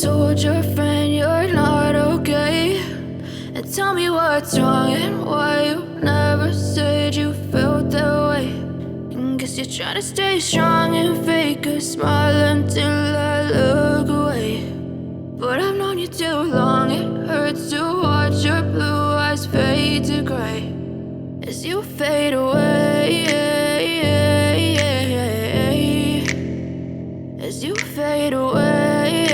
told your friend you're not okay, and tell me what's wrong and why you never said you felt that way. And guess you're trying to stay strong and fake a smile until I look away. But I've known you too long, it hurts to watch your blue eyes fade to gray as you fade away, as you fade away.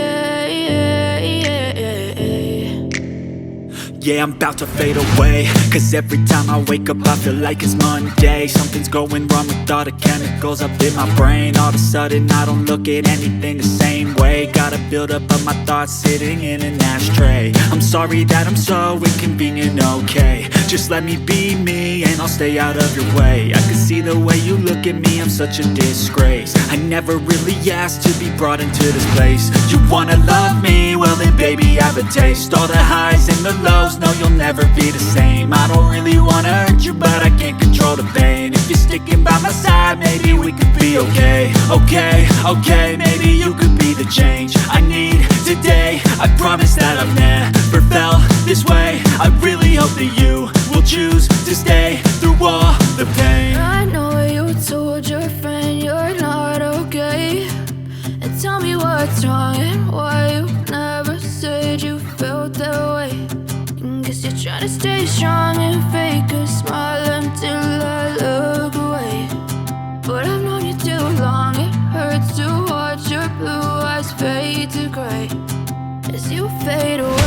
Yeah, I'm about to fade away, cause every time I wake up I feel like it's Monday. Something's going wrong with all the chemicals up in my brain. All of a sudden I don't look at anything the same way. Gotta build up of my thoughts sitting in an ashtray. I'm sorry that I'm so inconvenient, okay. Just let me be me and I'll stay out of your way. I can see the way you look at me, I'm such a disgrace. I never really asked to be brought into this place. You wanna love me? Well then baby I have a taste. All the highs and the lows, no you'll never be the same. I don't really wanna hurt you but I can't control the pain. If you're sticking by my side maybe we could be okay. Okay, maybe you could be the change I need today. I promise that I've never felt this way. I really hope that you will choose to stay through all the pain. I know you told your friend you're not okay, and tell me what's wrong and why you never said you felt that way. And guess you're trying to stay strong and fake a smile until I look away. But I've known you too long, it hurts to watch your blue eyes fade to gray as you fade away.